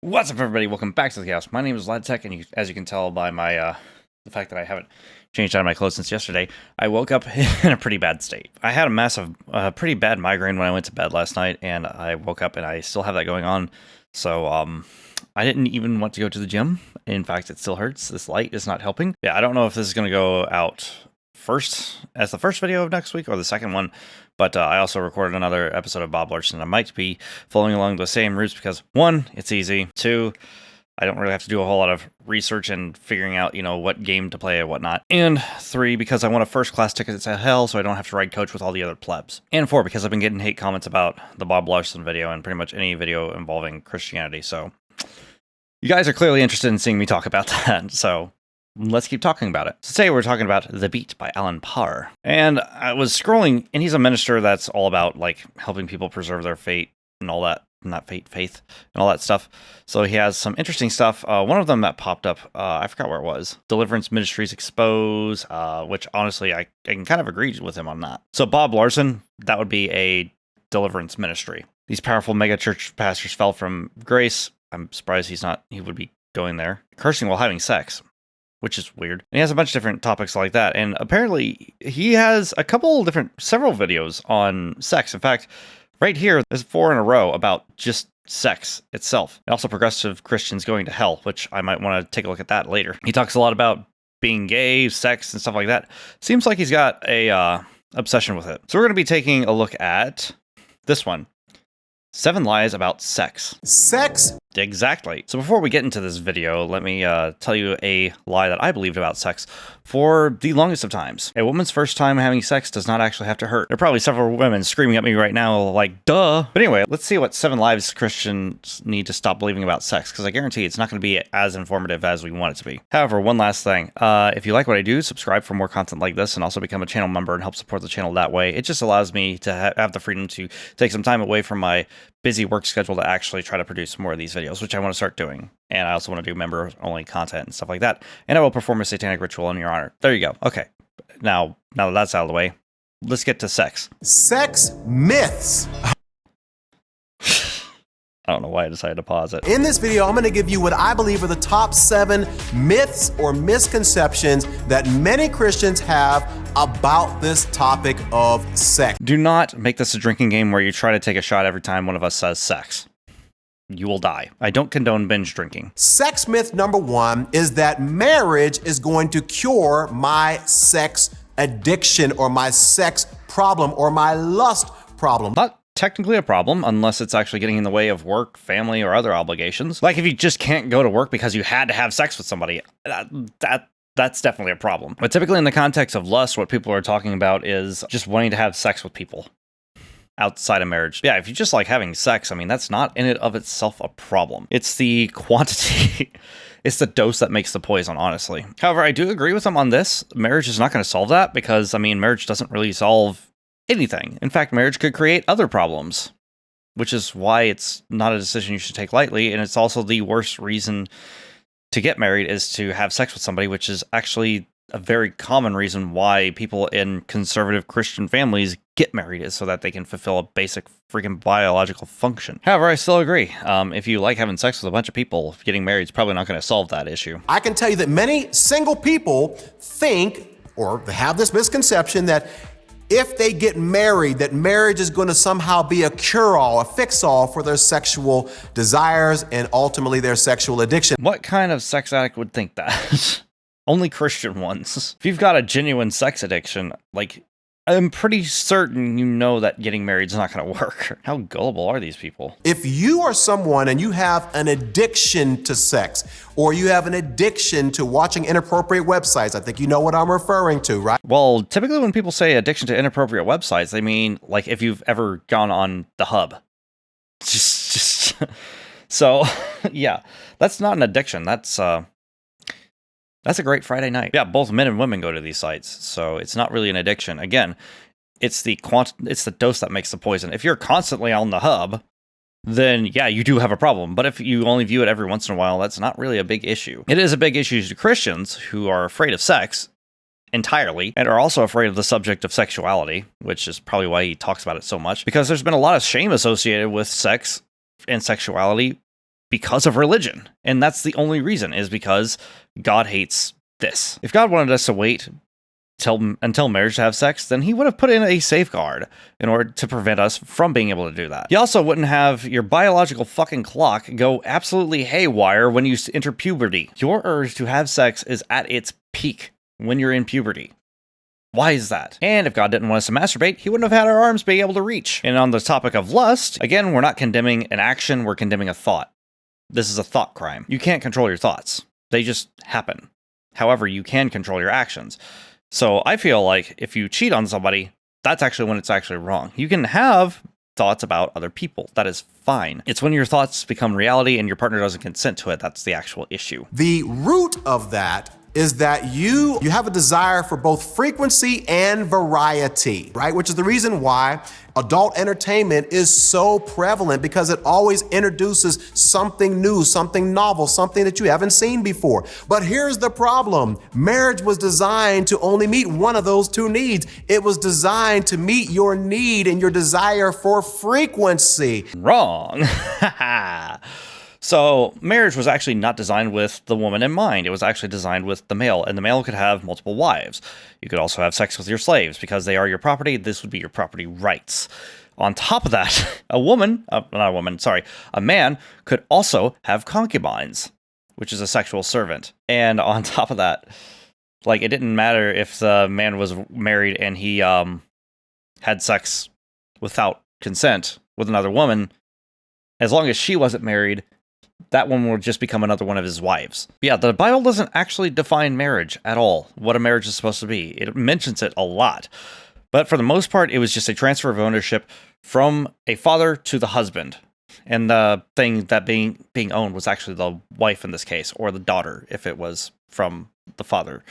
What's up, everybody? Welcome back to the house. My name is the-tek, and as you can tell by my the fact that I haven't changed out of my clothes since yesterday, I woke up in a pretty bad state. I had a pretty bad migraine when I went to bed last night, and I woke up and I still have that going on. So I didn't even want to go to the gym. In fact, it still hurts. This light is not helping. Yeah, I don't know if this is going to go out first as the first video of next week or the second one, but I also recorded another episode of Bob Larson. I might be following along the same routes because, one, it's easy. Two, I don't really have to do a whole lot of research and figuring out, what game to play and whatnot. And three, because I want a first-class ticket to hell, so I don't have to ride coach with all the other plebs. And four, because I've been getting hate comments about the Bob Larson video and pretty much any video involving Christianity, so you guys are clearly interested in seeing me talk about that, so let's keep talking about it. So today we're talking about The Beat by Alan Parr. And I was scrolling, and he's a minister that's all about, helping people preserve their faith and all that. Not faith, and all that stuff. So he has some interesting stuff. One of them that popped up, I forgot where it was. Deliverance Ministries Expose, which honestly, I can kind of agree with him on that. So Bob Larson, that would be a deliverance ministry. These powerful mega church pastors fell from grace. I'm surprised he would be going there. Cursing while having sex, which is weird. And he has a bunch of different topics like that. And apparently he has several videos on sex. In fact, right here, there's 4 in a row about just sex itself. And also progressive Christians going to hell, which I might want to take a look at that later. He talks a lot about being gay, sex, and stuff like that. Seems like he's got a obsession with it. So we're going to be taking a look at this one. 7 lies about sex. Sex? Exactly. So before we get into this video, let me tell you a lie that I believed about sex for the longest of times. A woman's first time having sex does not actually have to hurt. There are probably several women screaming at me right now like, duh. But anyway, let's see what 7 lies Christians need to stop believing about sex, because I guarantee it's not going to be as informative as we want it to be. However, one last thing. If you like what I do, subscribe for more content like this and also become a channel member and help support the channel that way. It just allows me to have the freedom to take some time away from my busy work schedule to actually try to produce more of these videos, which I want to start doing. And I also want to do member-only content and stuff like that. And I will perform a satanic ritual in your honor. There you go. Okay. Now that that's out of the way, let's get to sex. Sex myths. I don't know why I decided to pause it. In this video, I'm going to give you what I believe are the top 7 myths or misconceptions that many Christians have about this topic of sex. Do not make this a drinking game where you try to take a shot every time one of us says sex. You will die. I don't condone binge drinking. Sex myth number 1 is that marriage is going to cure my sex addiction or my sex problem or my lust problem. Not technically a problem unless it's actually getting in the way of work, family, or other obligations. Like if you just can't go to work because you had to have sex with somebody, that's definitely a problem. But typically in the context of lust, what people are talking about is just wanting to have sex with people outside of marriage. Yeah, if you just like having sex, I mean, that's not in and of itself a problem. It's the quantity, it's the dose that makes the poison, honestly. However, I do agree with him on this. Marriage is not going to solve that because, I mean, marriage doesn't really solve anything. In fact, marriage could create other problems, which is why it's not a decision you should take lightly. And it's also the worst reason to get married is to have sex with somebody, which is actually a very common reason why people in conservative Christian families get married, is so that they can fulfill a basic freaking biological function. However, I still agree. If you like having sex with a bunch of people, getting married is probably not going to solve that issue. I can tell you that many single people think or have this misconception that if they get married, that marriage is going to somehow be a cure-all, a fix-all for their sexual desires and ultimately their sexual addiction. What kind of sex addict would think that? Only Christian ones. If you've got a genuine sex addiction, I'm pretty certain you know that getting married is not going to work. How gullible are these people? If you are someone and you have an addiction to sex, or you have an addiction to watching inappropriate websites, I think you know what I'm referring to, right? Well, typically when people say addiction to inappropriate websites, they mean like if you've ever gone on the hub. Just so yeah, that's not an addiction. That's a great Friday night. Yeah, both men and women go to these sites, so it's not really an addiction. Again, it's the dose that makes the poison. If you're constantly on the hub, then yeah, you do have a problem. But if you only view it every once in a while, that's not really a big issue. It is a big issue to Christians who are afraid of sex entirely and are also afraid of the subject of sexuality, which is probably why he talks about it so much, because there's been a lot of shame associated with sex and sexuality because of religion. And that's the only reason, is because God hates this. If God wanted us to wait until marriage to have sex, then he would have put in a safeguard in order to prevent us from being able to do that. He also wouldn't have your biological fucking clock go absolutely haywire when you enter puberty. Your urge to have sex is at its peak when you're in puberty. Why is that? And if God didn't want us to masturbate, he wouldn't have had our arms being able to reach. And on the topic of lust, again, we're not condemning an action, we're condemning a thought. This is a thought crime. You can't control your thoughts. They just happen. However, you can control your actions. So I feel like if you cheat on somebody, that's actually when it's actually wrong. You can have thoughts about other people. That is fine. It's when your thoughts become reality and your partner doesn't consent to it. That's the actual issue. The root of that is that you have a desire for both frequency and variety, right? Which is the reason why adult entertainment is so prevalent, because it always introduces something new, something novel, something that you haven't seen before. But here's the problem. Marriage was designed to only meet one of those two needs. It was designed to meet your need and your desire for frequency. Wrong. So marriage was actually not designed with the woman in mind. It was actually designed with the male, and the male could have multiple wives. You could also have sex with your slaves because they are your property. This would be your property rights. On top of that, a man could also have concubines, which is a sexual servant. And on top of that, like, it didn't matter if the man was married and he had sex without consent with another woman. As long as she wasn't married, that one would just become another one of his wives. Yeah, the Bible doesn't actually define marriage at all, what a marriage is supposed to be. It mentions it a lot. But for the most part, it was just a transfer of ownership from a father to the husband. And the thing that being owned was actually the wife in this case, or the daughter, if it was from the father.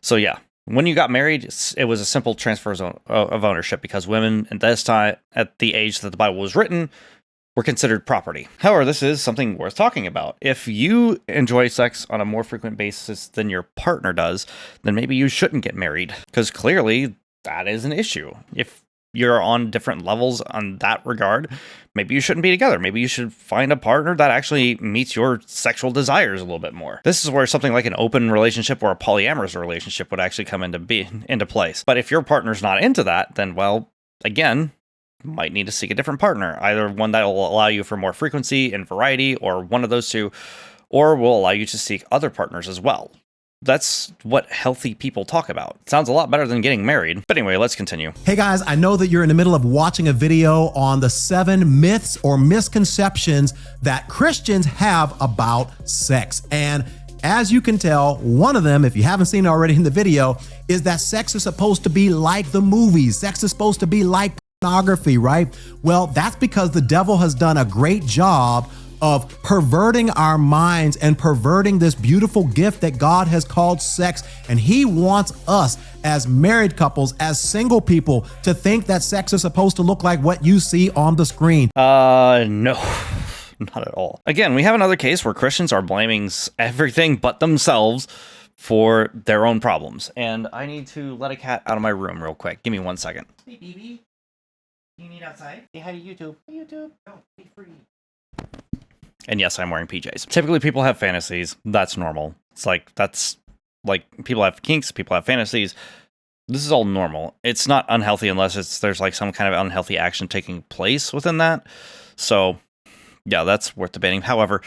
So yeah, when you got married, it was a simple transfer of ownership, because women at this time, at the age that the Bible was written, were considered property. However, this is something worth talking about. If you enjoy sex on a more frequent basis than your partner does, then maybe you shouldn't get married, because clearly that is an issue. If you're on different levels on that regard, maybe you shouldn't be together. Maybe you should find a partner that actually meets your sexual desires a little bit more. This is where something like an open relationship or a polyamorous relationship would actually come into place. But if your partner's not into that, then, well, again, might need to seek a different partner, either one that will allow you for more frequency and variety, or one of those two, or will allow you to seek other partners as well. That's what healthy people talk about. Sounds a lot better than getting married. But anyway, let's continue. Hey guys, I know that you're in the middle of watching a video on the 7 myths or misconceptions that Christians have about sex. And as you can tell, one of them, if you haven't seen it already in the video, is that sex is supposed to be like the movies. Sex is supposed to be like pornography, right? Well, that's because the devil has done a great job of perverting our minds and perverting this beautiful gift that God has called sex. And he wants us as married couples, as single people, to think that sex is supposed to look like what you see on the screen. No. Not at all. Again, we have another case where Christians are blaming everything but themselves for their own problems. And I need to let a cat out of my room real quick. Give me 1 second. Hey, baby. You need outside? Say hi to YouTube. Hey, YouTube. Go. Be free. And yes, I'm wearing PJs. Typically, people have fantasies. That's normal. That's like people have kinks, people have fantasies. This is all normal. It's not unhealthy unless there's like some kind of unhealthy action taking place within that. So yeah, that's worth debating. However,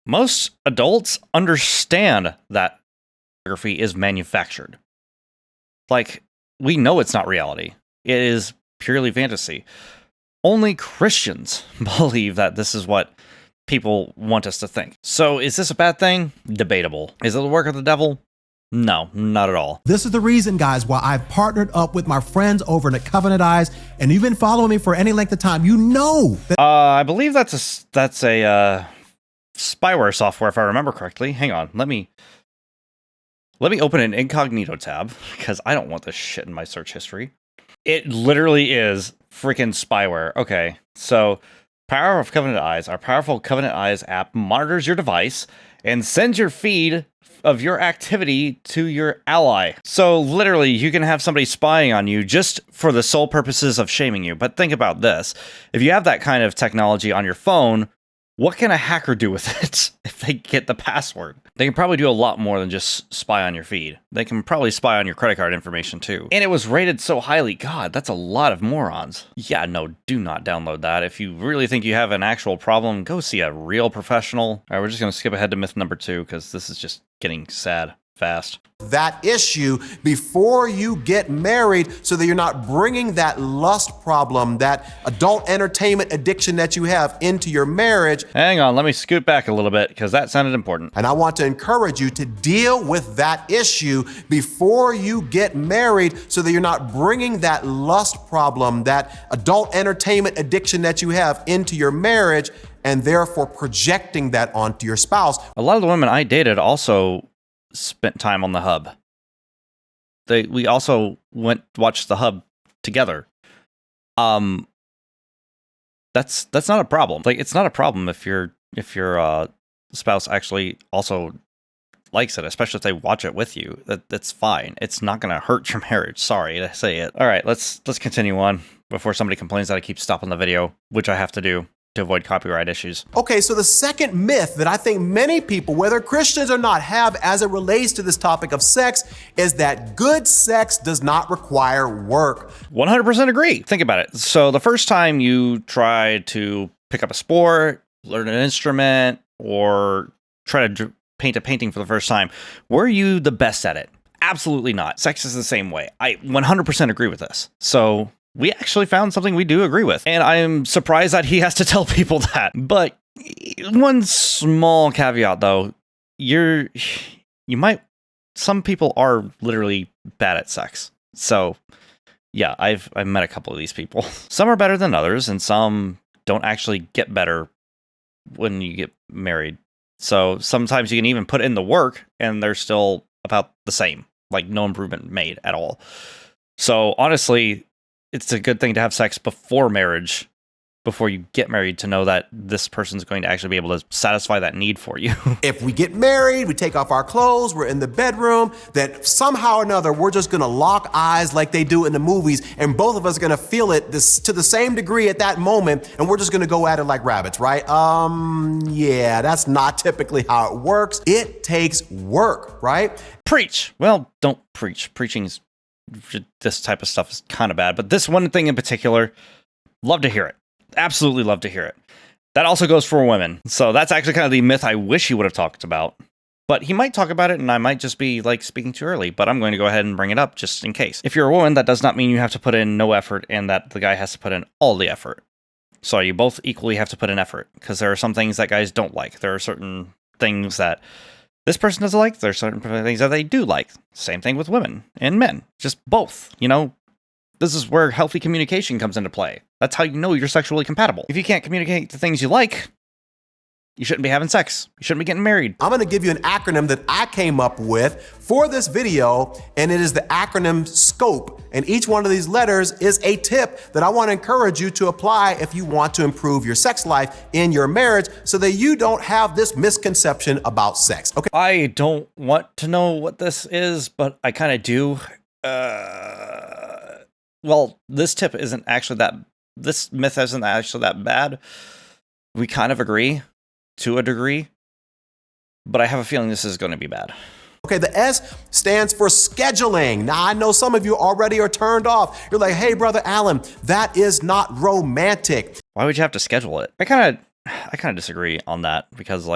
most adults understand that pornography is manufactured. Like, we know it's not reality. It is purely fantasy. Only Christians believe that this is what people want us to think. So is this a bad thing? Debatable. Is it the work of the devil? No, not at all. This is the reason, guys, why I've partnered up with my friends over at Covenant Eyes, and you've been following me for any length of time. You know that I believe that's a spyware software, if I remember correctly. Hang on, let me open an incognito tab, because I don't want this shit in my search history. It literally is freaking spyware. Okay, so Power of Covenant Eyes. Our powerful Covenant Eyes app monitors your device and sends your feed of your activity to your ally. So literally, you can have somebody spying on you just for the sole purposes of shaming you. But think about this. If you have that kind of technology on your phone, What can a hacker do with it if they get the password? They can probably do a lot more than just spy on your feed. They can probably spy on your credit card information too. And it was rated so highly. God, that's a lot of morons. Yeah, no, do not download that. If you really think you have an actual problem, go see a real professional. All right, we're just going to skip ahead to myth number 2 because this is just getting sad fast. That issue before you get married so that you're not bringing that lust problem, that adult entertainment addiction that you have into your marriage. Hang on, let me scoot back a little bit because that sounded important. And I want to encourage you to deal with that issue before you get married so that you're not bringing that lust problem, that adult entertainment addiction that you have into your marriage and therefore projecting that onto your spouse. A lot of the women I dated also spent time on the hub. We also watched the hub together. That's not a problem. Like, it's not a problem if your spouse actually also likes it, especially if they watch it with you. That's fine. It's not going to hurt your marriage. Sorry to say it. All right, let's continue on before somebody complains that I keep stopping the video, which I have to do to avoid copyright issues. Okay, so the second myth that I think many people, whether Christians or not, have as it relates to this topic of sex is that good sex does not require work. 100% agree. Think about it. So the first time you try to pick up a sport, learn an instrument, or try to paint a painting for the first time, were you the best at it? Absolutely not. Sex is the same way. I 100% agree with this. So we actually found something we do agree with. And I'm surprised that he has to tell people that. But one small caveat though, some people are literally bad at sex. So yeah, I've met a couple of these people. Some are better than others, and some don't actually get better when you get married. So sometimes you can even put in the work and they're still about the same, like no improvement made at all. So honestly, it's a good thing to have sex before marriage, before you get married, to know that this person's going to actually be able to satisfy that need for you. If we get married, we take off our clothes, we're in the bedroom, that somehow or another, we're just gonna lock eyes like they do in the movies, and both of us are gonna feel it to the same degree at that moment, and we're just gonna go at it like rabbits, right? Yeah, that's not typically how it works. It takes work, right? Preach. Well, don't preach. Preaching's, this type of stuff is kind of bad, but this one thing in particular, love to hear it. Absolutely love to hear it. That also goes for women. So that's actually kind of the myth I wish he would have talked about. But he might talk about it and I might just be like speaking too early, but I'm going to go ahead and bring it up just in case. If you're a woman, that does not mean you have to put in no effort and that the guy has to put in all the effort. So you both equally have to put in effort, because there are some things that guys don't like. There are certain things that this person doesn't like. There are certain things that they do like. Same thing with women and men. Just both, you know? This is where healthy communication comes into play. That's how you know you're sexually compatible. If you can't communicate the things you like, you shouldn't be having sex. You shouldn't be getting married. I'm gonna give you an acronym that I came up with for this video, and it is the acronym SCOPE. And each one of these letters is a tip that I wanna encourage you to apply if you want to improve your sex life in your marriage so that you don't have this misconception about sex, okay? I don't want to know what this is, but I kind of do. Well, this tip isn't actually this myth isn't actually that bad. We kind of agree to a degree, but I have a feeling this is going to be bad. Okay, the S stands for scheduling. Now, I know some of you already are turned off. You're like, hey, Brother Alan, that is not romantic. Why would you have to schedule it? I kind of disagree on that, because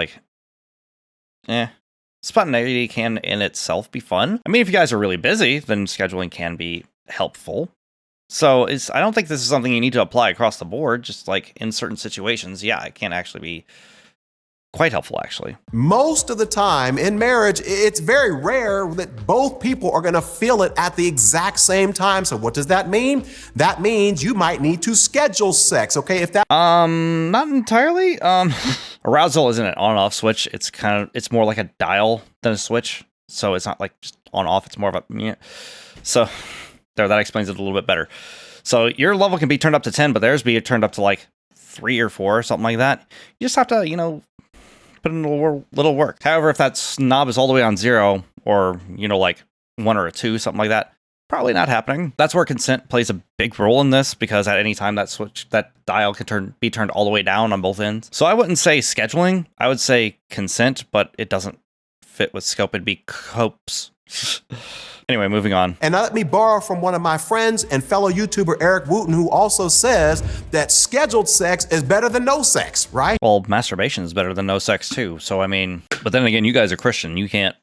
spontaneity can in itself be fun. I mean, if you guys are really busy, then scheduling can be helpful. So I don't think this is something you need to apply across the board, just like in certain situations. Yeah, it can actually be quite helpful, actually. Most of the time in marriage, it's very rare that both people are gonna feel it at the exact same time. So what does that mean? That means you might need to schedule sex, okay? If that not entirely. Arousal isn't an on-off switch. It's more like a dial than a switch. So it's not like just on-off. It's more of a so. There, that explains it a little bit better. So your level can be turned up to 10, but theirs be turned up to like 3 or 4 or something like that. You just have to, put in a little work. However, if that knob is all the way on 0 or, like 1 or a 2, something like that, Probably not happening. That's where consent plays a big role in this, because at any time that dial can be turned all the way down on both ends. So I wouldn't say scheduling, I would say consent, but it doesn't fit with scope. It'd be copes. Anyway, moving on. And now let me borrow from one of my friends and fellow YouTuber Eric Wooten, who also says that scheduled sex is better than no sex, right? Well, masturbation is better than no sex too. So I mean, but then again, you guys are Christian. You can't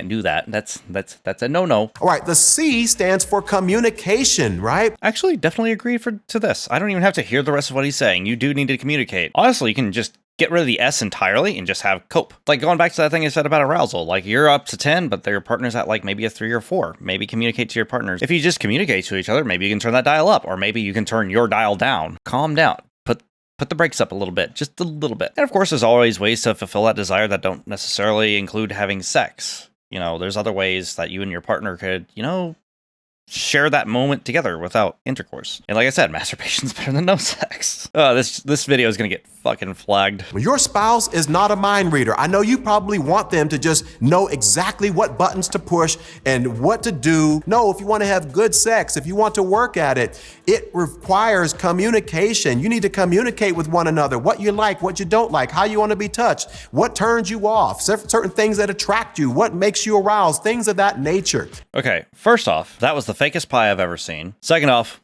do that. That's a no-no. All right, the C stands for communication, right? Actually, definitely agree to this. I don't even have to hear the rest of what he's saying. You do need to communicate. Honestly, you can just get rid of the S entirely and just have cope. Like going back to that thing I said about arousal, like you're up to 10, but your partner's at like maybe a 3 or 4. Maybe communicate to your partners. If you just communicate to each other, maybe you can turn that dial up, or maybe you can turn your dial down. Calm down. Put the brakes up a little bit, just a little bit. And of course, there's always ways to fulfill that desire that don't necessarily include having sex. You know, there's other ways that you and your partner could, share that moment together without intercourse. And like I said, masturbation's better than no sex. This video is gonna get fucking flagged. Your spouse is not a mind reader. I know you probably want them to just know exactly what buttons to push and what to do. No, if you want to have good sex, if you want to work at it, it requires communication. You need to communicate with one another, what you like, what you don't like, how you want to be touched, what turns you off, certain things that attract you, what makes you aroused, things of that nature. Okay, first off, that was the fakest pie I've ever seen. Second off,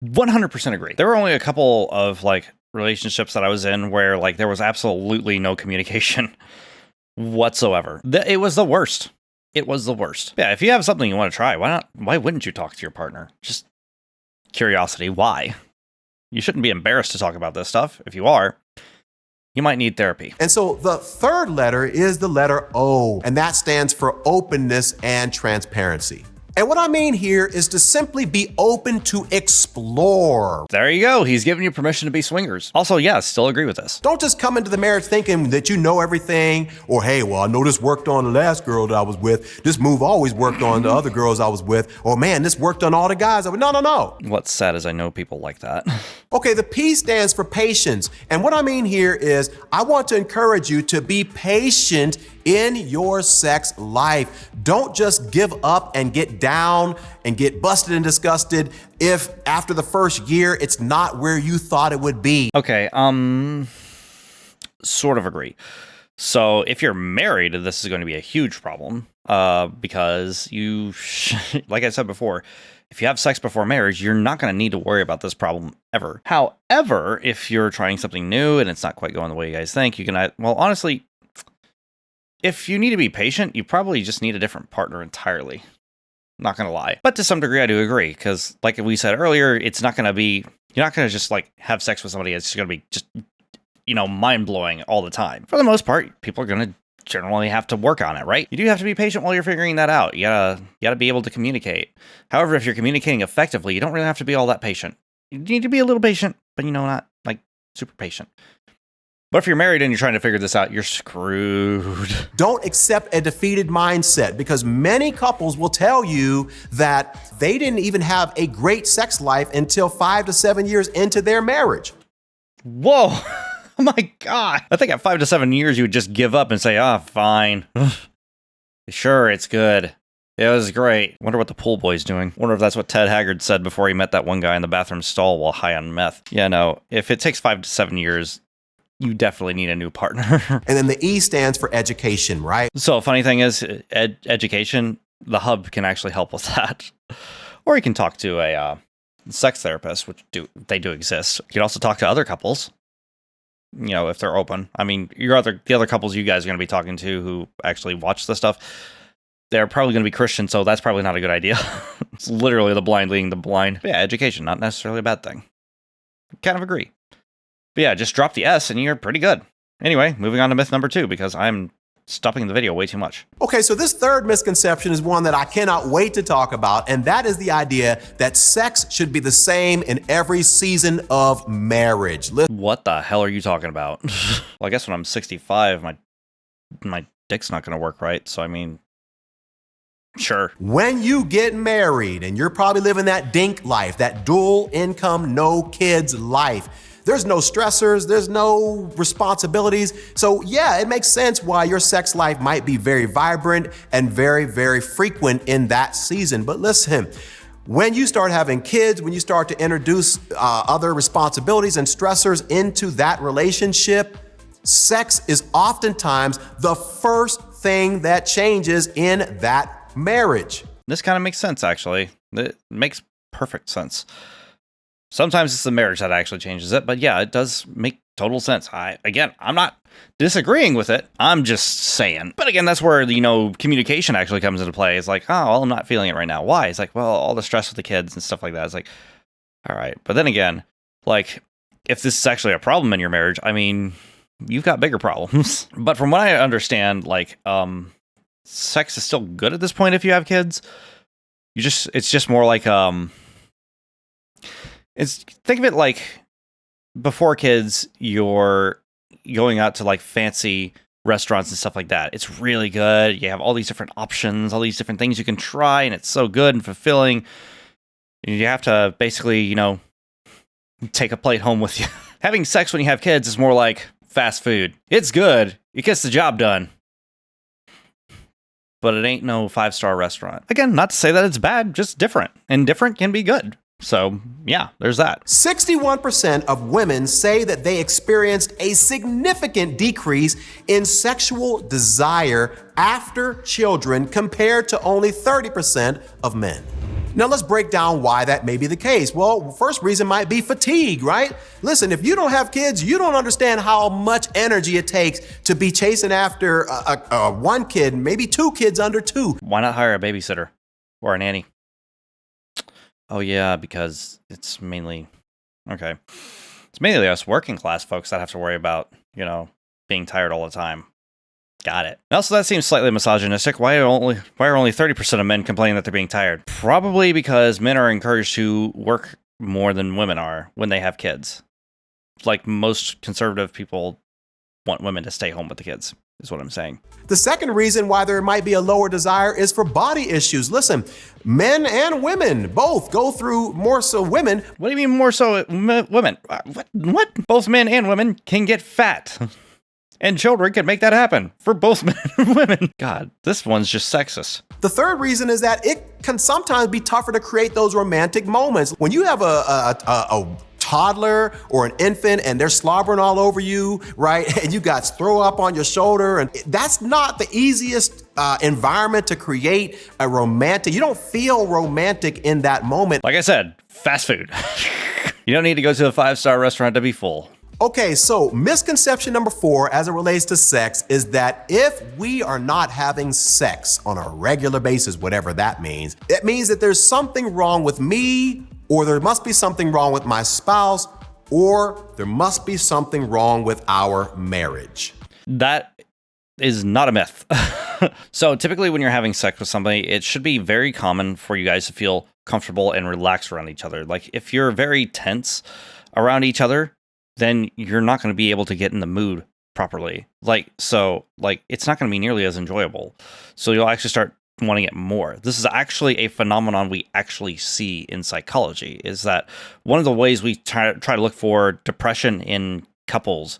100% agree. There were only a couple of relationships that I was in where there was absolutely no communication whatsoever. It was the worst. It was the worst. Yeah, if you have something you want to try, why wouldn't you talk to your partner? Just curiosity. Why? You shouldn't be embarrassed to talk about this stuff. If you are, you might need therapy. And so the third letter is the letter O, and that stands for openness and transparency. And what I mean here is to simply be open to explore. There you go. He's giving you permission to be swingers. Also, yeah, still agree with this. Don't just come into the marriage thinking that you know everything, or hey, well, I know this worked on the last girl that I was with. This move always worked on the other girls I was with. Or man, this worked on all the guys I was. No. What's sad is I know people like that. Okay, the P stands for patience. And what I mean here is I want to encourage you to be patient in your sex life. Don't just give up and get down and get busted and disgusted if after the first year it's not where you thought it would be. Okay, sort of agree. So if you're married, this is going to be a huge problem because like I said before, if you have sex before marriage, you're not going to need to worry about this problem ever. However, if you're trying something new and it's not quite going the way you guys think, you can, honestly, if you need to be patient, you probably just need a different partner entirely. Not gonna lie. But to some degree, I do agree, because like we said earlier, you're not gonna just have sex with somebody that's gonna be just, mind-blowing all the time. For the most part, people are gonna generally have to work on it, right? You do have to be patient while you're figuring that out. You gotta be able to communicate. However, if you're communicating effectively, you don't really have to be all that patient. You need to be a little patient, but not super patient. But if you're married and you're trying to figure this out, you're screwed. Don't accept a defeated mindset, because many couples will tell you that they didn't even have a great sex life until 5 to 7 years into their marriage. Whoa. Oh my God. I think at 5 to 7 years, you would just give up and say, fine. Sure, it's good. It was great. Wonder what the pool boy's doing. Wonder if that's what Ted Haggard said before he met that one guy in the bathroom stall while high on meth. Yeah, no. If it takes 5 to 7 years, you definitely need a new partner. And then the E stands for education, right? So funny thing is, education, the hub can actually help with that. Or you can talk to a sex therapist, which they do exist. You can also talk to other couples, if they're open. I mean, the other couples you guys are going to be talking to who actually watch this stuff, they're probably going to be Christian, so that's probably not a good idea. It's literally the blind leading the blind. But yeah, education, not necessarily a bad thing. Kind of agree. But yeah, just drop the S and you're pretty good. Anyway, moving on to myth number 2, because I'm stopping the video way too much. Okay, so this third misconception is one that I cannot wait to talk about, and that is the idea that sex should be the same in every season of marriage. What the hell are you talking about? Well, I guess when I'm 65, my dick's not going to work right, so I mean, sure. When you get married, and you're probably living that dink life, that dual income, no kids life, There's no stressors, there's no responsibilities. So yeah, it makes sense why your sex life might be very vibrant and very, very frequent in that season. But listen, when you start having kids, when you start to introduce other responsibilities and stressors into that relationship, sex is oftentimes the first thing that changes in that marriage. This kind of makes sense, actually. It makes perfect sense. Sometimes it's the marriage that actually changes it, but yeah, it does make total sense. I'm not disagreeing with it. I'm just saying. But again, that's where, communication actually comes into play. It's like, oh, well, I'm not feeling it right now. Why? It's like, well, all the stress with the kids and stuff like that. It's like, all right. But then again, like, if this is actually a problem in your marriage, I mean, you've got bigger problems. But from what I understand, like, sex is still good at this point if you have kids. It's just more like, think of it like before kids, you're going out to like fancy restaurants and stuff like that. It's really good. You have all these different options, all these different things you can try, and it's so good and fulfilling. You have to basically, take a plate home with you. Having sex when you have kids is more like fast food. It's good. It gets the job done. But it ain't no 5-star restaurant. Again, not to say that it's bad, just different. And different can be good. So, yeah, there's that. 61% of women say that they experienced a significant decrease in sexual desire after children compared to only 30% of men. Now let's break down why that may be the case. Well, first reason might be fatigue, right? Listen, if you don't have kids, you don't understand how much energy it takes to be chasing after one kid, maybe 2 kids under 2. Why not hire a babysitter or a nanny? Oh yeah, because it's mainly us working class folks that have to worry about, being tired all the time. Got it. Also, that seems slightly misogynistic. Why are only 30% of men complaining that they're being tired? Probably because men are encouraged to work more than women are when they have kids. Like most conservative people want women to stay home with the kids, is what I'm saying. The second reason why there might be a lower desire is for body issues. Listen, men and women both go through, more so women. What do you mean more so women? What? Both men and women can get fat. And children can make that happen for both men and women. God, this one's just sexist. The third reason is that it can sometimes be tougher to create those romantic moments. When you have a toddler or an infant and they're slobbering all over you, right? And you got throw up on your shoulder, and that's not the easiest environment to create a romantic. You don't feel romantic in that moment. Like I said, fast food. You don't need to go to a 5-star restaurant to be full. Okay, so misconception number 4 as it relates to sex is that if we are not having sex on a regular basis, whatever that means, it means that there's something wrong with me, or there must be something wrong with my spouse, or there must be something wrong with our marriage. That is not a myth. So typically when you're having sex with somebody, it should be very common for you guys to feel comfortable and relaxed around each other. Like if you're very tense around each other, then you're not going to be able to get in the mood properly. It's not going to be nearly as enjoyable. So you'll actually start wanting it more. This is actually a phenomenon we actually see in psychology, is that one of the ways we try to look for depression in couples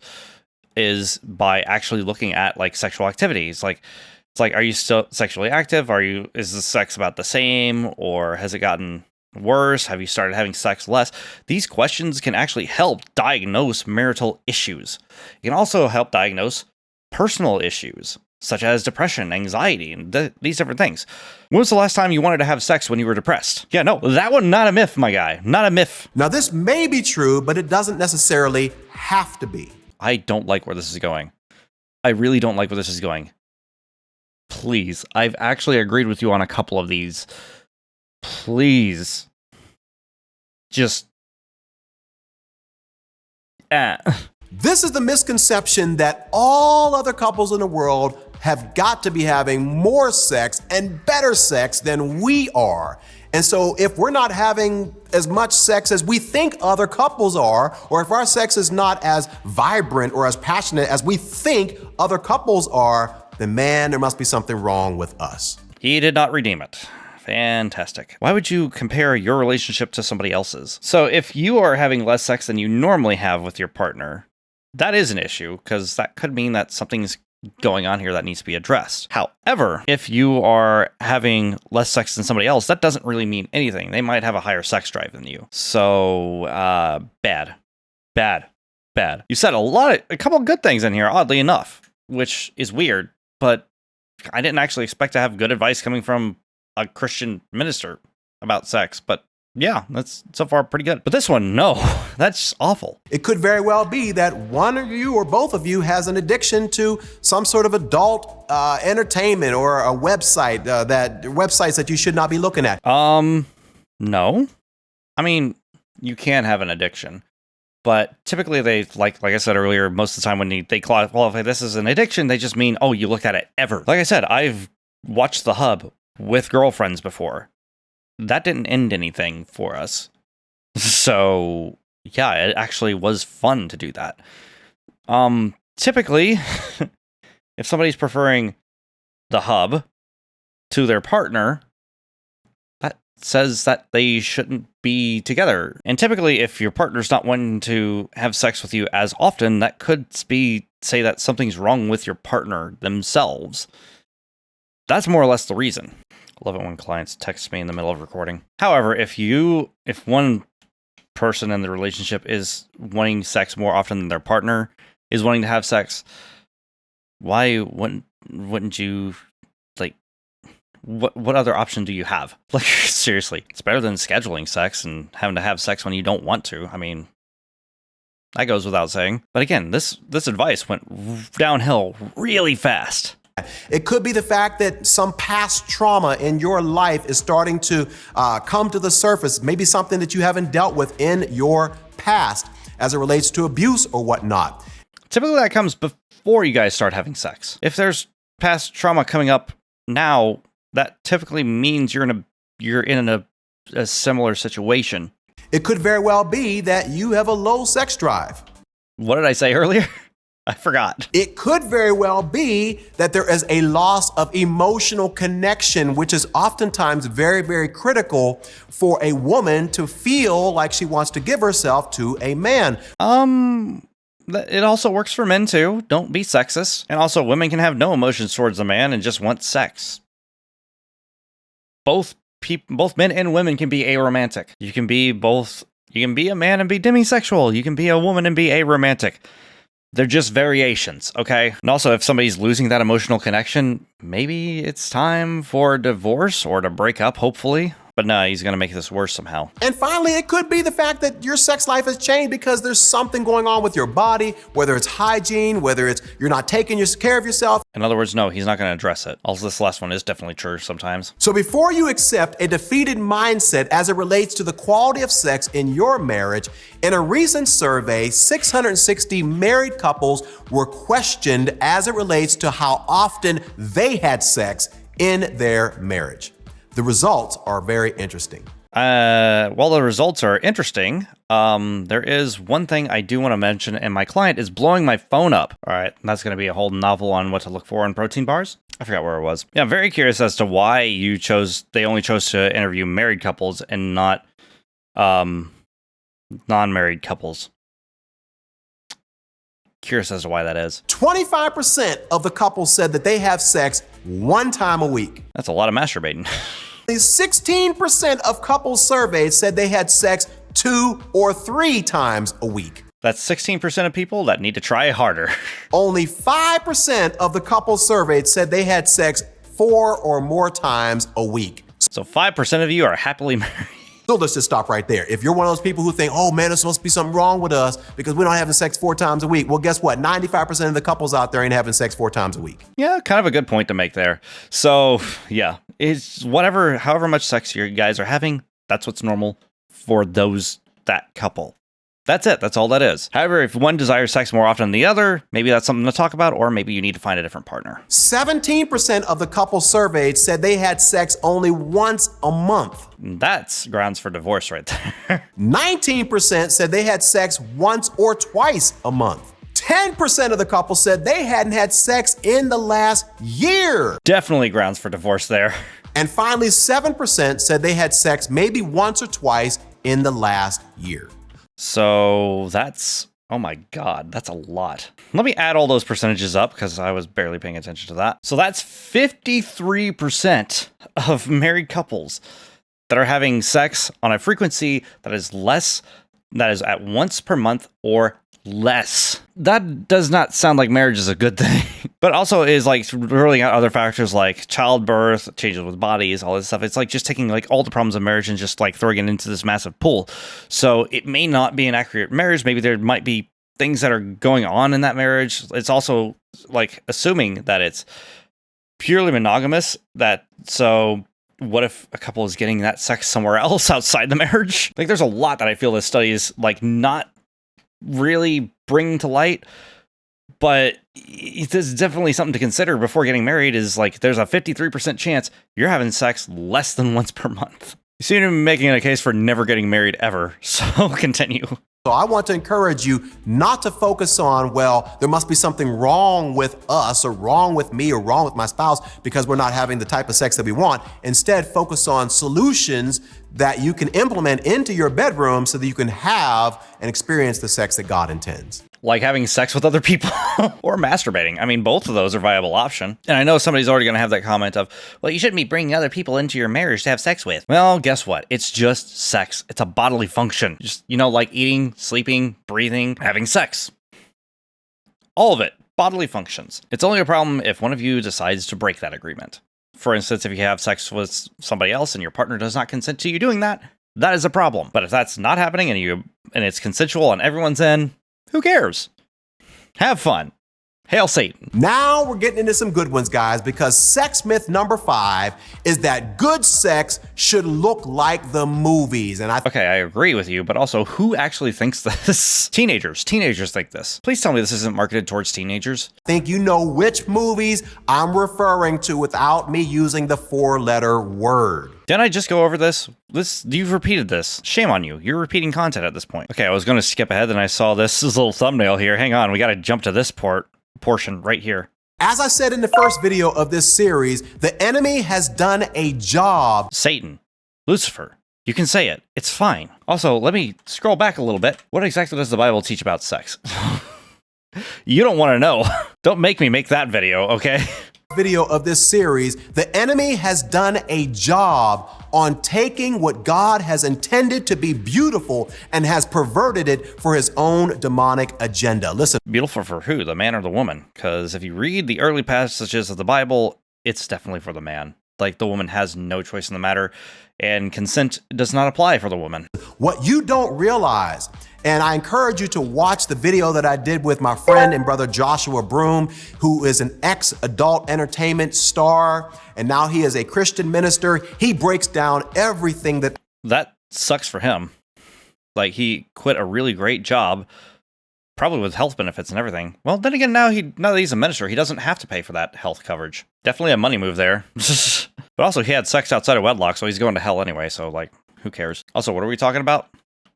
is by actually looking at like sexual activities. It's like, are you still sexually active? Is the sex about the same, or has it gotten worse? Have you started having sex less? These questions can actually help diagnose marital issues. It can also help diagnose personal issues, such as depression, anxiety, and these different things. When was the last time you wanted to have sex when you were depressed? Yeah, no, that one, not a myth, my guy. Not a myth. Now, this may be true, but it doesn't necessarily have to be. I don't like where this is going. I really don't like where this is going. Please, I've actually agreed with you on a couple of these. Please. Just. This is the misconception that all other couples in the world have got to be having more sex and better sex than we are. And so if we're not having as much sex as we think other couples are, or if our sex is not as vibrant or as passionate as we think other couples are, then man, there must be something wrong with us. He did not redeem it. Fantastic. Why would you compare your relationship to somebody else's? So if you are having less sex than you normally have with your partner, that is an issue, because that could mean that something's going on here that needs to be addressed. However, if you are having less sex than somebody else, that doesn't really mean anything. They might have a higher sex drive than you. So, bad. You said a couple of good things in here, oddly enough, which is weird, but I didn't actually expect to have good advice coming from a Christian minister about sex, but yeah, that's so far pretty good. But this one, no, that's awful. It could very well be that one of you or both of you has an addiction to some sort of adult entertainment or a website websites that you should not be looking at. No. I mean, you can have an addiction, but typically they, like I said earlier, most of the time when they qualify this as an addiction, they just mean, oh, you look at it ever. Like I said, I've watched The Hub with girlfriends before. That didn't end anything for us. So, yeah, it actually was fun to do that. Typically, if somebody's preferring The Hub to their partner, that says that they shouldn't be together. And typically, if your partner's not wanting to have sex with you as often, that could say that something's wrong with your partner themselves. That's more or less the reason. I love it when clients text me in the middle of recording. However, if one person in the relationship is wanting sex more often than their partner is wanting to have sex, why wouldn't you, like, what other option do you have? Like, seriously, it's better than scheduling sex and having to have sex when you don't want to. I mean, that goes without saying. But again, this advice went downhill really fast. It could be the fact that some past trauma in your life is starting to come to the surface, maybe something that you haven't dealt with in your past as it relates to abuse or whatnot. Typically that comes before you guys start having sex. If there's past trauma coming up now, that typically means you're in a similar situation. It could very well be that you have a low sex drive. What did I say earlier? I forgot. It could very well be that there is a loss of emotional connection, which is oftentimes very, very critical for a woman to feel like she wants to give herself to a man. It also works for men too. Don't be sexist. And also, women can have no emotions towards a man and just want sex. Both men and women can be aromantic. You can be both. You can be a man and be demisexual. You can be a woman and be aromantic. They're just variations, okay? And also, if somebody's losing that emotional connection, maybe it's time for a divorce or to break up, hopefully. But no, he's going to make this worse somehow. And finally, it could be the fact that your sex life has changed because there's something going on with your body, whether it's hygiene, whether it's you're not taking care of yourself. In other words, no, he's not going to address it. Also, this last one is definitely true sometimes. So before you accept a defeated mindset as it relates to the quality of sex in your marriage, in a recent survey, 660 married couples were questioned as it relates to how often they had sex in their marriage. The results are very interesting. While the results are interesting, there is one thing I do want to mention, and my client is blowing my phone up. All right, and that's going to be a whole novel on what to look for in protein bars. I forgot where it was. Yeah, I'm very curious as to why they only chose to interview married couples and not non-married couples. Curious as to why that is. 25% of the couples said that they have sex one time a week. That's a lot of masturbating. 16% of couples surveyed said they had sex 2 or 3 times a week. That's 16% of people that need to try harder. Only 5% of the couples surveyed said they had sex 4 or more times a week. So 5% of you are happily married. So let's just stop right there. If you're one of those people who think, oh man, there's supposed to be something wrong with us because we don't having sex 4 times a week. Well, guess what? 95% of the couples out there ain't having sex 4 times a week. Yeah, kind of a good point to make there. So yeah, it's however much sex you guys are having, that's what's normal for that couple. That's it. That's all that is. However, if one desires sex more often than the other, maybe that's something to talk about, or maybe you need to find a different partner. 17% of the couples surveyed said they had sex only once a month. That's grounds for divorce right there. 19% said they had sex once or twice a month. 10% of the couple said they hadn't had sex in the last year. Definitely grounds for divorce there. And finally, 7% said they had sex maybe once or twice in the last year. So that's, oh my God, that's a lot. Let me add all those percentages up because I was barely paying attention to that. So that's 53% of married couples that are having sex on a frequency that is less, that is at once per month or less. That does not sound like marriage is a good thing, but also is like ruling out other factors like childbirth, changes with bodies, all this stuff. It's like just taking like all the problems of marriage and just like throwing it into this massive pool. So it may not be an accurate marriage. Maybe there might be things that are going on in that marriage. It's also like assuming that it's purely monogamous. That so what if a couple is getting that sex somewhere else outside the marriage? Like there's a lot that I feel this study is like not really bringing to light, but there's definitely something to consider before getting married. Is like there's a 53% chance you're having sex less than once per month. You seem to be making a case for never getting married ever, so continue. So I want to encourage you not to focus on, well, there must be something wrong with us or wrong with me or wrong with my spouse because we're not having the type of sex that we want. Instead, focus on solutions that you can implement into your bedroom so that you can have and experience the sex that God intends. Like having sex with other people or masturbating. I mean, both of those are viable option. And I know somebody's already going to have that comment of, well, you shouldn't be bringing other people into your marriage to have sex with. Well, guess what? It's just sex. It's a bodily function. Just, you know, like eating, sleeping, breathing, having sex. All of it. Bodily functions. It's only a problem if one of you decides to break that agreement. For instance, if you have sex with somebody else and your partner does not consent to you doing that, that is a problem. But if that's not happening and it's consensual and everyone's in, who cares? Have fun. Hail Satan. Now we're getting into some good ones, guys, because sex myth number 5 is that good sex should look like the movies. And okay, I agree with you, but also who actually thinks this? Teenagers think this. Please tell me this isn't marketed towards teenagers. Think you know which movies I'm referring to without me using the 4-letter word. Didn't I just go over this? You've repeated this. Shame on you. You're repeating content at this point. Okay, I was going to skip ahead, then I saw this little thumbnail here. Hang on, we got to jump to this portion right here. As I said in the first video of this series, the enemy has done a job. Satan. Lucifer. You can say it. It's fine. Also, let me scroll back a little bit. What exactly does the Bible teach about sex? You don't want to know. Don't make me make that video, okay? Video of this series, the enemy has done a job on taking what God has intended to be beautiful and has perverted it for his own demonic agenda. Listen. Beautiful for who? The man or the woman? Because if you read the early passages of the Bible, it's definitely for the man. Like the woman has no choice in the matter, and consent does not apply for the woman. What you don't realize, and I encourage you to watch the video that I did with my friend and brother Joshua Broom, who is an ex-adult entertainment star, and now he is a Christian minister. He breaks down everything that sucks for him. Like he quit a really great job, probably with health benefits and everything. Well, then again, now that he's a minister, he doesn't have to pay for that health coverage. Definitely a money move there. But also, he had sex outside of wedlock, so he's going to hell anyway, so like, who cares? Also, what are we talking about?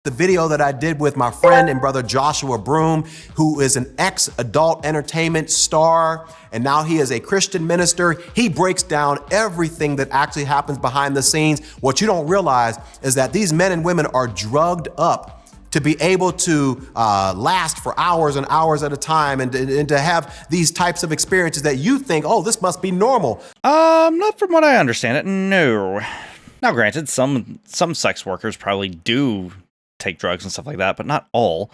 The video that I did with my friend and brother Joshua Broom, who is an ex-adult entertainment star, and now he is a Christian minister. He breaks down everything that actually happens behind the scenes. What you don't realize is that these men and women are drugged up to be able to last for hours and hours at a time and to have these types of experiences that you think, oh, this must be normal. Not from what I understand it, no. Now granted, some sex workers probably do take drugs and stuff like that, but not all.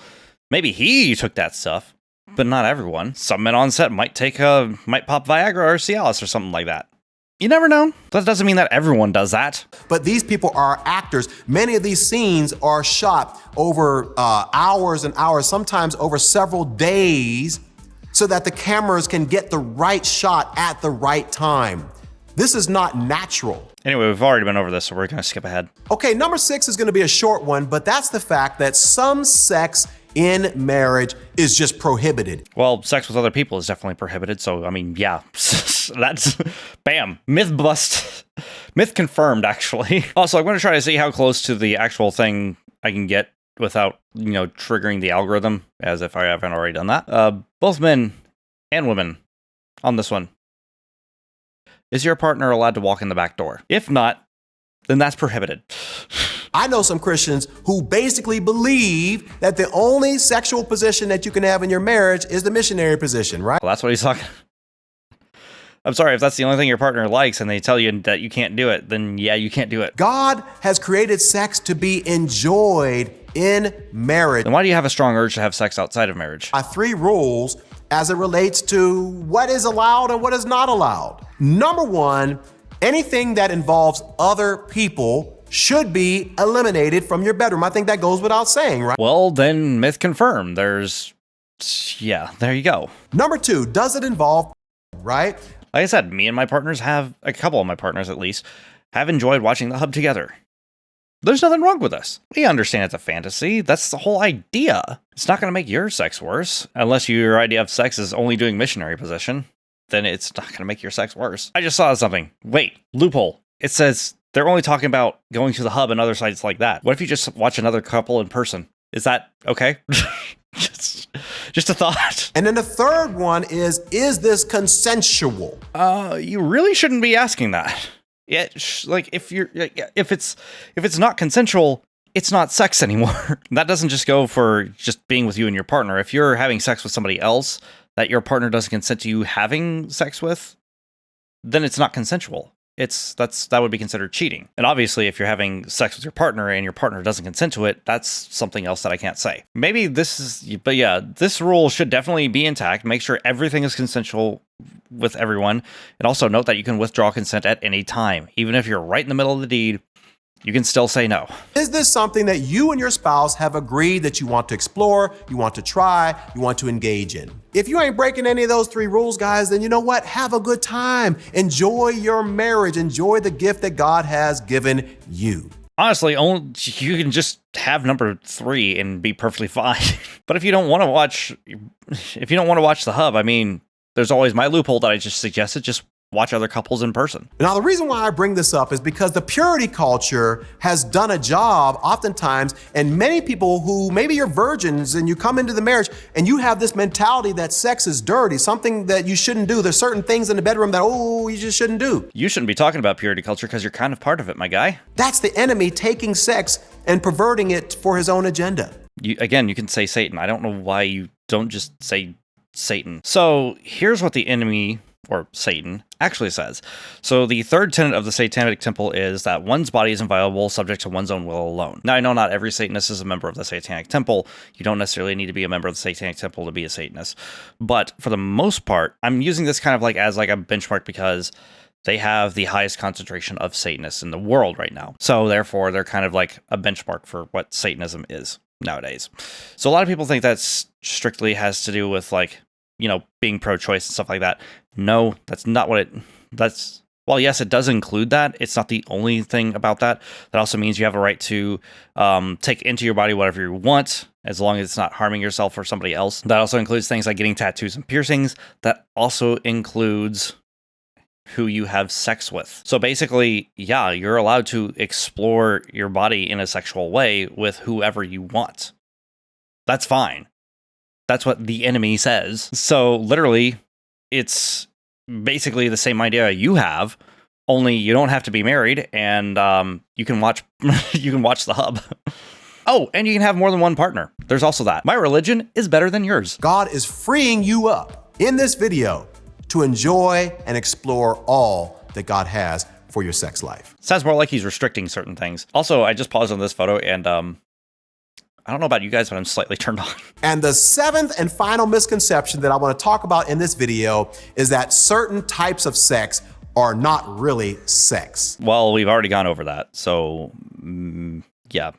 Maybe he took that stuff, but not everyone. Some men on set might pop Viagra or Cialis or something like that. You never know. That doesn't mean that everyone does that. But these people are actors. Many of these scenes are shot over hours and hours, sometimes over several days, so that the cameras can get the right shot at the right time. This is not natural. Anyway, we've already been over this, so we're going to skip ahead. Okay, number 6 is going to be a short one, but that's the fact that some sex in marriage is just prohibited. Well, sex with other people is definitely prohibited, so I mean, yeah. That's bam, myth bust. Myth confirmed, actually. Also, I'm going to try to see how close to the actual thing I can get without, triggering the algorithm, as if I haven't already done that. Both men and women on this one. is your partner allowed to walk in the back door? If not, then that's prohibited. I know some Christians who basically believe that the only sexual position that you can have in your marriage is the missionary position, right? Well, that's what he's talking. I'm sorry, if that's the only thing your partner likes and they tell you that you can't do it, then yeah, you can't do it. God has created sex to be enjoyed in marriage. Then why do you have a strong urge to have sex outside of marriage? 3 rules as it relates to what is allowed and what is not allowed. Number 1, anything that involves other people should be eliminated from your bedroom. I think that goes without saying, right? Well, then myth confirmed. There you go. Number 2, does it involve, right? Like I said, me and my partners a couple of my partners at least, have enjoyed watching The Hub together. There's nothing wrong with this. We understand it's a fantasy. That's the whole idea. It's not going to make your sex worse. Unless your idea of sex is only doing missionary position, then it's not going to make your sex worse. I just saw something. Wait, loophole. It says they're only talking about going to The Hub and other sites like that. What if you just watch another couple in person? Is that okay? Just a thought. And then the third one is this consensual? You really shouldn't be asking that. Yeah, like if it's not consensual, it's not sex anymore. That doesn't just go for just being with you and your partner. If you're having sex with somebody else that your partner doesn't consent to you having sex with, then it's not consensual. That would be considered cheating. And obviously, if you're having sex with your partner and your partner doesn't consent to it, that's something else that I can't say. Maybe but yeah, this rule should definitely be intact. Make sure everything is consensual with everyone. And also note that you can withdraw consent at any time. Even if you're right in the middle of the deed, you can still say no. Is this something that you and your spouse have agreed that you want to explore, you want to try, you want to engage in? If you ain't breaking any of those 3 rules, guys, then you know what? Have a good time. Enjoy your marriage. Enjoy the gift that God has given you. Honestly, you can just have number 3 and be perfectly fine. But if you don't want to watch The Hub, I mean, there's always my loophole that I just suggested. Just watch other couples in person. Now, the reason why I bring this up is because the purity culture has done a job oftentimes, and many people who maybe you're virgins and you come into the marriage and you have this mentality that sex is dirty, something that you shouldn't do. There's certain things in the bedroom that, you just shouldn't do. You shouldn't be talking about purity culture because you're kind of part of it, my guy. That's the enemy taking sex and perverting it for his own agenda. You can say Satan. I don't know why you don't just say Satan. So here's what the enemy, or Satan, actually says. So the third tenet of the Satanic temple is that one's body is inviolable, subject to one's own will alone. Now, I know not every Satanist is a member of the Satanic temple. You don't necessarily need to be a member of the Satanic temple to be a Satanist. But for the most part, I'm using this kind of like as like a benchmark because they have the highest concentration of Satanists in the world right now. So therefore, they're kind of like a benchmark for what Satanism is nowadays. So a lot of people think that strictly has to do with like, being pro-choice and stuff like that. No, that's not what well, yes, it does include that. It's not the only thing about that. That also means you have a right to take into your body whatever you want, as long as it's not harming yourself or somebody else. That also includes things like getting tattoos and piercings. That also includes who you have sex with. So basically, yeah, you're allowed to explore your body in a sexual way with whoever you want. That's fine. That's what the enemy says. So literally, it's basically the same idea you have, only you don't have to be married, and you can watch The Hub. Oh, and you can have more than one partner. There's also that. My religion is better than yours. God is freeing you up in this video to enjoy and explore all that God has for your sex life. Sounds more like he's restricting certain things. Also, I just paused on this photo and I don't know about you guys, but I'm slightly turned on. And the 7th and final misconception that I want to talk about in this video is that certain types of sex are not really sex. Well, we've already gone over that. So, yeah.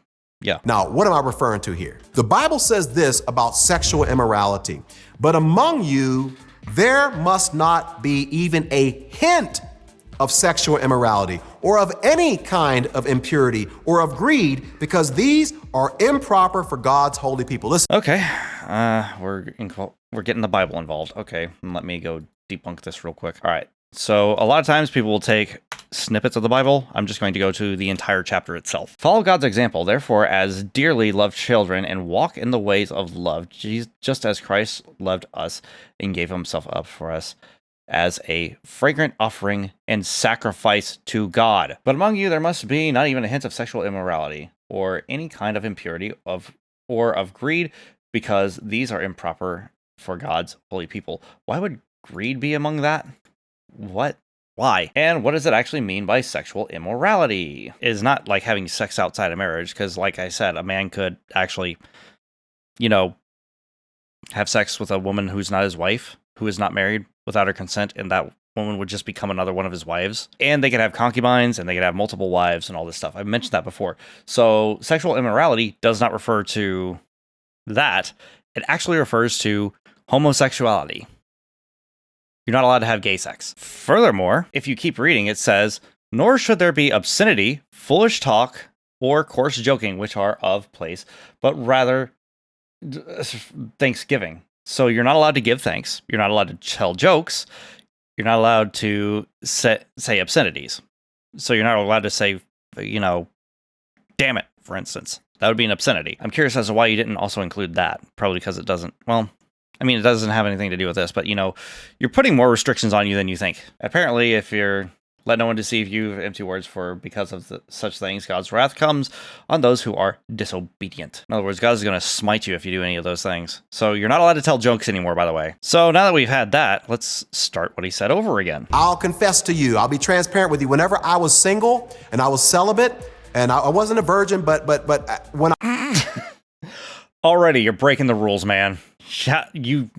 Now, what am I referring to here? The Bible says this about sexual immorality. But among you, there must not be even a hint of sexual immorality or of any kind of impurity or of greed, because these are improper for God's holy people. Listen. Okay, we're getting the Bible involved. Okay, let me go debunk this real quick. All right, so a lot of times people will take snippets of the Bible. I'm just going to go to the entire chapter itself. Follow God's example, therefore, as dearly loved children, and walk in the ways of love, just as Christ loved us and gave himself up for us, as a fragrant offering and sacrifice to God. But among you there must be not even a hint of sexual immorality, or any kind of impurity or of greed, because these are improper for God's holy people. Why would greed be among that? What? Why? And what does it actually mean by sexual immorality? It is not like having sex outside of marriage, because like I said, a man could actually, have sex with a woman who's not his wife, who is not married, without her consent, and that woman would just become another one of his wives. And they could have concubines, and they could have multiple wives and all this stuff. I've mentioned that before. So sexual immorality does not refer to that. It actually refers to homosexuality. You're not allowed to have gay sex. Furthermore, if you keep reading, it says, nor should there be obscenity, foolish talk, or coarse joking, which are of place, but rather thanksgiving. So you're not allowed to give thanks. You're not allowed to tell jokes. You're not allowed to say obscenities. So you're not allowed to say, damn it, for instance. That would be an obscenity. I'm curious as to why you didn't also include that. Probably because it doesn't, it doesn't have anything to do with this, but, you're putting more restrictions on you than you think. Apparently, if you're let no one deceive you, empty words, for because of such things, God's wrath comes on those who are disobedient. In other words, God is going to smite you if you do any of those things. So you're not allowed to tell jokes anymore, by the way. So now that we've had that, let's start what he said over again. I'll confess to you, I'll be transparent with you. Whenever I was single and I was celibate and I wasn't a virgin, but when Already, you're breaking the rules, man. You're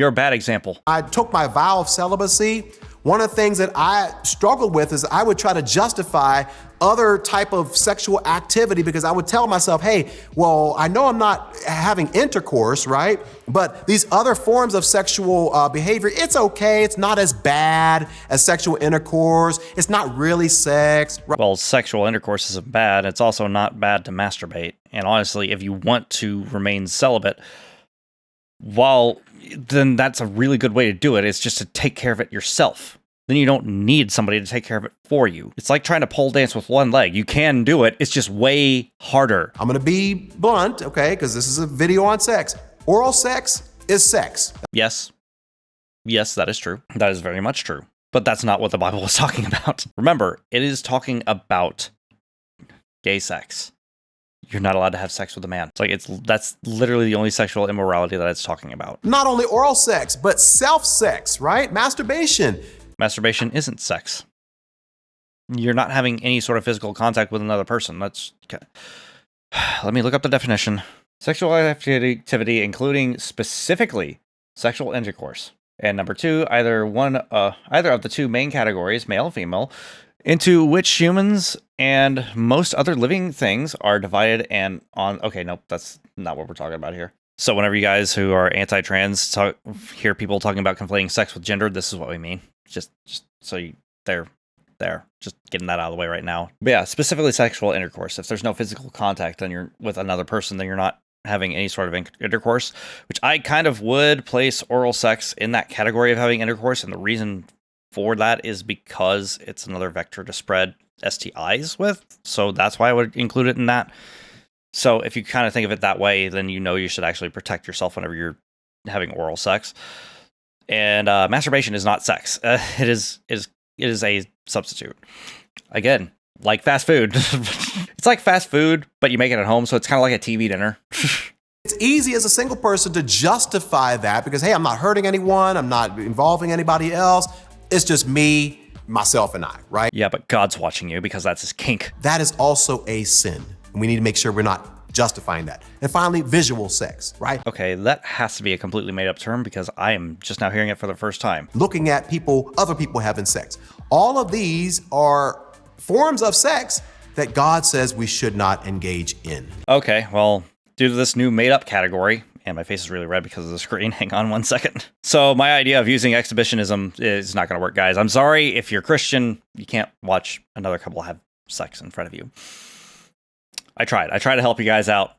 a bad example. I took my vow of celibacy, one of the things that I struggled with is I would try to justify other type of sexual activity because I would tell myself, hey, well, I know I'm not having intercourse, right? But these other forms of sexual behavior, it's okay. It's not as bad as sexual intercourse. It's not really sex. Well, sexual intercourse isn't bad. It's also not bad to masturbate. And honestly, if you want to remain celibate, then that's a really good way to do it. It's just to take care of it yourself. Then you don't need somebody to take care of it for you. It's like trying to pole dance with one leg. You can do it. It's just way harder. I'm going to be blunt, okay, because this is a video on sex. Oral sex is sex. Yes. Yes, that is true. That is very much true. But that's not what the Bible is talking about. Remember, it is talking about gay sex. You're not allowed to have sex with a man. It's like that's literally the only sexual immorality that it's talking about. Not only oral sex, but self-sex, right? Masturbation. Masturbation isn't sex. You're not having any sort of physical contact with another person. Let me look up the definition. Sexual activity, including specifically sexual intercourse. And number 2, either of the two main categories, male and female, into which humans and most other living things are divided and on... Okay, nope, that's not what we're talking about here. So whenever you guys who are anti-trans hear people talking about conflating sex with gender, this is what we mean. Just so they're there. Just getting that out of the way right now. But yeah, specifically sexual intercourse. If there's no physical contact then you're with another person, then you're not having any sort of intercourse, which I kind of would place oral sex in that category of having intercourse. And the reason for that is because it's another vector to spread STIs with. So that's why I would include it in that. So if you kind of think of it that way, then you should actually protect yourself whenever you're having oral sex. And masturbation is not sex. It is a substitute. Again, like fast food. It's like fast food, but you make it at home, so it's kind of like a TV dinner. It's easy as a single person to justify that because, hey, I'm not hurting anyone. I'm not involving anybody else. It's just me, myself, and I, right? Yeah, but God's watching you because that's his kink. That is also a sin. And we need to make sure we're not justifying that. And finally, visual sex, right? Okay, that has to be a completely made up term because I am just now hearing it for the first time. Looking at other people having sex. All of these are forms of sex that God says we should not engage in. Okay, well, due to this new made up category, and my face is really red because of the screen. Hang on one second. So my idea of using exhibitionism is not going to work, guys. I'm sorry. If you're Christian, you can't watch another couple have sex in front of you. I tried to help you guys out.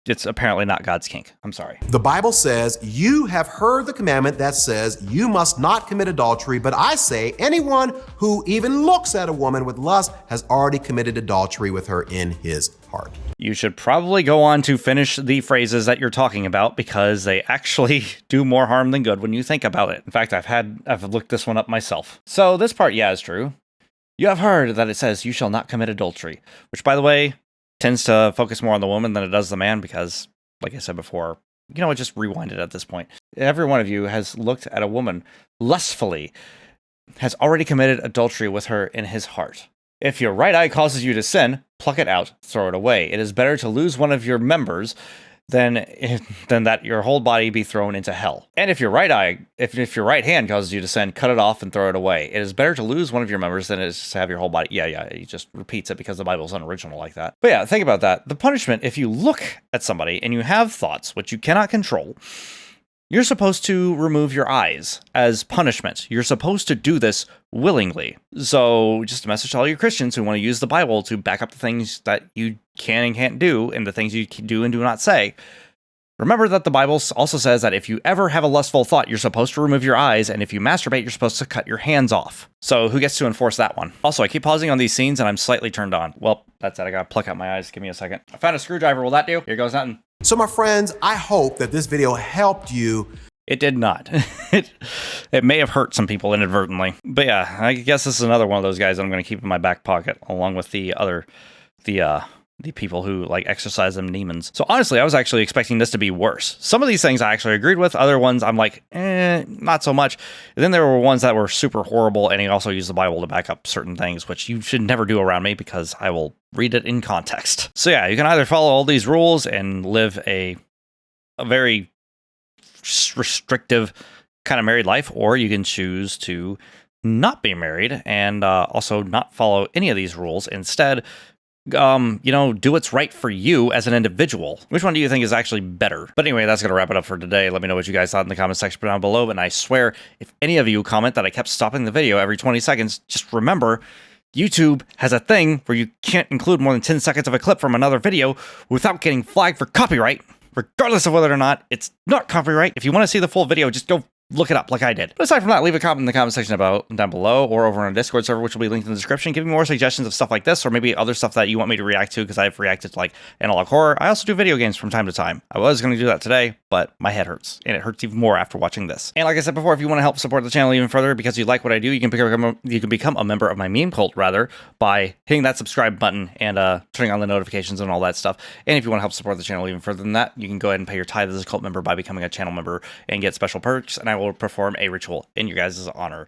it's apparently not God's kink. I'm sorry. The Bible says, you have heard the commandment that says you must not commit adultery, but I say anyone who even looks at a woman with lust has already committed adultery with her in his heart. You should probably go on to finish the phrases that you're talking about because they actually do more harm than good when you think about it. In fact, I've looked this one up myself. So this part, yeah, is true. You have heard that it says you shall not commit adultery, which, by the way, tends to focus more on the woman than it does the man because, like I said before, just rewind it at this point. Every one of you has looked at a woman lustfully, has already committed adultery with her in his heart. If your right eye causes you to sin, pluck it out, throw it away. It is better to lose one of your members than that your whole body be thrown into hell. And if your if your right hand causes you to sin, cut it off and throw it away. It is better to lose one of your members than it is to have your whole body. Yeah, he just repeats it because the Bible's unoriginal like that. But yeah, think about that. The punishment, if you look at somebody and you have thoughts which you cannot control, you're supposed to remove your eyes as punishment. You're supposed to do this willingly. So just a message to all you Christians who want to use the Bible to back up the things that you can and can't do and the things you can do and do not say. Remember that the Bible also says that if you ever have a lustful thought, you're supposed to remove your eyes, and if you masturbate, you're supposed to cut your hands off. So who gets to enforce that one? Also, I keep pausing on these scenes and I'm slightly turned on. Well, that's it. I gotta pluck out my eyes. Give me a second. I found a screwdriver. Will that do? Here goes nothing. So my friends, I hope that this video helped you. It did not. It may have hurt some people inadvertently. But yeah, I guess this is another one of those guys that I'm going to keep in my back pocket, along with the people who like exercise them demons. So honestly, I was actually expecting this to be worse. Some of these things I actually agreed with. Other ones I'm like, not so much. And then there were ones that were super horrible, and he also used the Bible to back up certain things, which you should never do around me because I will read it in context. So yeah, you can either follow all these rules and live a very restrictive kind of married life, or you can choose to not be married and also not follow any of these rules. Instead, do what's right for you as an individual. Which one do you think is actually better? But anyway, that's going to wrap it up for today. Let me know what you guys thought in the comment section down below. And I swear, if any of you comment that I kept stopping the video every 20 seconds, just remember, YouTube has a thing where you can't include more than 10 seconds of a clip from another video without getting flagged for copyright. Regardless of whether or not it's not copyright. If you want to see the full video, just go look it up like I did. But aside from that, leave a comment in the comment section down below or over on our Discord server, which will be linked in the description. Give me more suggestions of stuff like this, or maybe other stuff that you want me to react to, because I've reacted to like analog horror. I also do video games from time to time. I was going to do that today, but my head hurts, and it hurts even more after watching this. And like I said before, if you want to help support the channel even further because you like what I do, you can become a member of my meme cult, rather, by hitting that subscribe button and turning on the notifications and all that stuff. And if you want to help support the channel even further than that, you can go ahead and pay your tithe as a cult member by becoming a channel member and get special perks, and I will perform a ritual in your guys' honor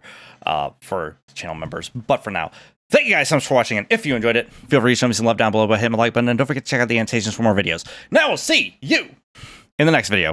for channel members. But for now, thank you guys so much for watching, and if you enjoyed it, feel free to show me some love down below by hitting the like button, and don't forget to check out the annotations for more videos. Now we'll see you in the next video.